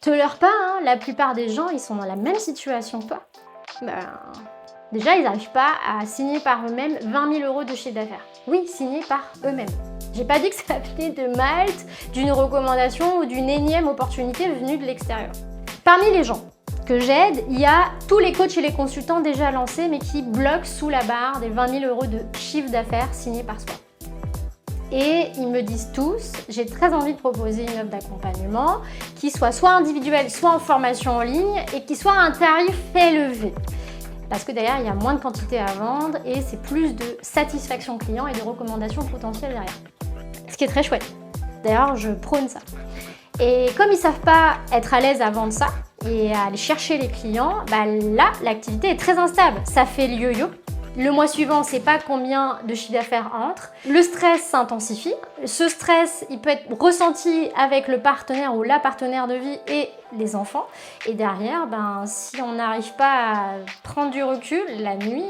Te leurre pas, hein, la plupart des gens, ils sont dans la même situation que toi. Déjà, ils n'arrivent pas à signer par eux-mêmes 20 000 € de chiffre d'affaires. Oui, signer par eux-mêmes. J'ai pas dit que ça venait de Malte, d'une recommandation ou d'une énième opportunité venue de l'extérieur. Parmi les gens que j'aide, il y a tous les coachs et les consultants déjà lancés mais qui bloquent sous la barre des 20 000 € de chiffre d'affaires signé par soi. Et ils me disent tous, j'ai très envie de proposer une offre d'accompagnement qui soit individuelle, soit en formation en ligne et qui soit à un tarif élevé. Parce que derrière, il y a moins de quantité à vendre et c'est plus de satisfaction client et de recommandations potentielles derrière. Ce qui est très chouette. D'ailleurs, je prône ça. Et comme ils ne savent pas être à l'aise à vendre ça et à aller chercher les clients, là, l'activité est très instable. Ça fait le yo-yo. Le mois suivant, on ne sait pas combien de chiffre d'affaires entre. Le stress s'intensifie. Ce stress, il peut être ressenti avec le partenaire ou la partenaire de vie et les enfants. Et derrière, si on n'arrive pas à prendre du recul, la nuit,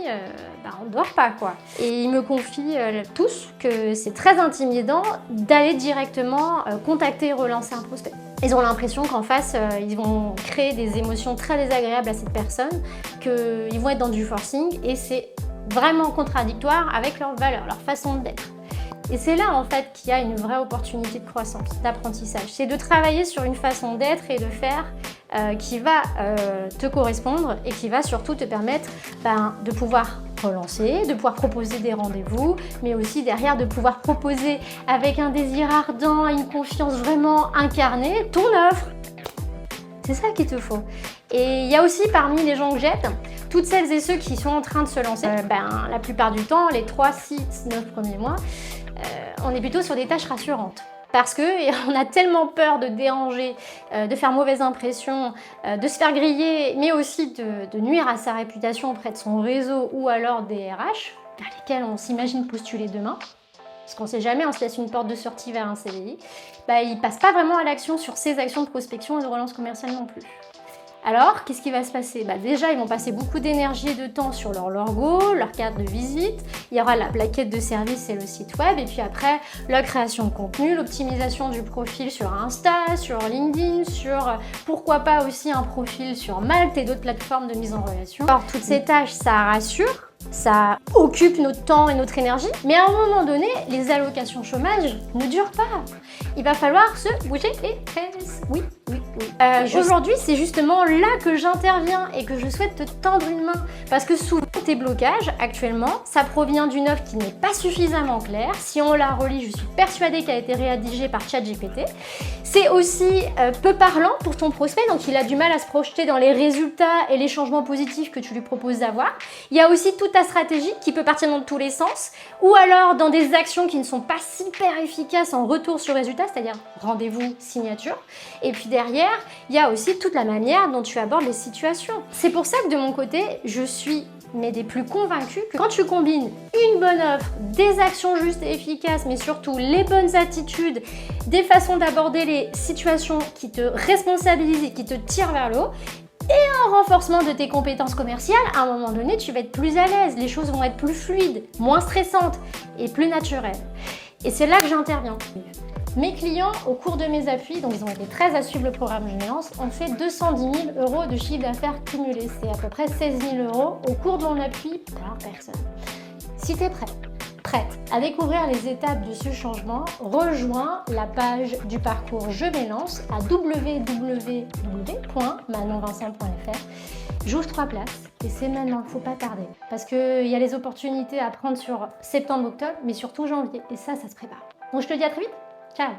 on ne dort pas, quoi. Et ils me confient tous que c'est très intimidant d'aller directement contacter et relancer un prospect. Ils ont l'impression qu'en face, ils vont créer des émotions très désagréables à cette personne, qu'ils vont être dans du forcing et c'est vraiment contradictoire avec leurs valeurs, leur façon d'être. Et c'est là en fait qu'il y a une vraie opportunité de croissance, d'apprentissage. C'est de travailler sur une façon d'être et de faire qui va te correspondre et qui va surtout te permettre de pouvoir relancer, de pouvoir proposer des rendez-vous, mais aussi derrière de pouvoir proposer avec un désir ardent et une confiance vraiment incarnée ton offre. C'est ça qu'il te faut. Et il y a aussi parmi les gens que j'aide, toutes celles et ceux qui sont en train de se lancer, la plupart du temps, les 3, 6, 9 premiers mois, on est plutôt sur des tâches rassurantes. Parce qu'on a tellement peur de déranger, de faire mauvaise impression, de se faire griller, mais aussi de nuire à sa réputation auprès de son réseau ou alors des RH, vers lesquels on s'imagine postuler demain. Parce qu'on ne sait jamais, on se laisse une porte de sortie vers un CDI, ils ne passent pas vraiment à l'action sur ces actions de prospection et de relance commerciale non plus. Alors, qu'est-ce qui va se passer? Déjà, ils vont passer beaucoup d'énergie et de temps sur leur logo, leur carte de visite. Il y aura la plaquette de service et le site web. Et puis après, la création de contenu, l'optimisation du profil sur Insta, sur LinkedIn, sur pourquoi pas aussi un profil sur Malte et d'autres plateformes de mise en relation. Alors, toutes ces tâches, ça rassure. Ça occupe notre temps et notre énergie, mais à un moment donné, les allocations chômage ne durent pas. Il va falloir se bouger les fesses. Oui. Aujourd'hui, c'est justement là que j'interviens et que je souhaite te tendre une main. Parce que souvent, tes blocages, actuellement, ça provient d'une offre qui n'est pas suffisamment claire. Si on la relit, je suis persuadée qu'elle a été rédigée par ChatGPT. C'est aussi peu parlant pour ton prospect, donc il a du mal à se projeter dans les résultats et les changements positifs que tu lui proposes d'avoir. Il y a aussi toute ta stratégie qui peut partir dans tous les sens, ou alors dans des actions qui ne sont pas super efficaces en retour sur résultat, c'est-à-dire rendez-vous, signature. Et puis derrière, il y a aussi toute la manière dont tu abordes les situations. C'est pour ça que de mon côté, je suis des plus convaincus que quand tu combines une bonne offre, des actions justes et efficaces, mais surtout les bonnes attitudes, des façons d'aborder les situations qui te responsabilisent et qui te tirent vers le haut, et un renforcement de tes compétences commerciales, à un moment donné, tu vas être plus à l'aise, les choses vont être plus fluides, moins stressantes et plus naturelles. Et c'est là que j'interviens. Mes clients, au cours de mes appuis, donc ils ont été 13 à suivre le programme Je lance, ont fait 210 000 € de chiffre d'affaires cumulé. C'est à peu près 16 000 € au cours de mon appui par personne. Si tu es prête à découvrir les étapes de ce changement, rejoins la page du parcours Je lance à www.manonvincent.fr. J'ouvre 3 places et c'est maintenant, il ne faut pas tarder. Parce qu'il y a les opportunités à prendre sur septembre-octobre, mais surtout janvier. Et ça se prépare. Donc je te dis à très vite. Ciao!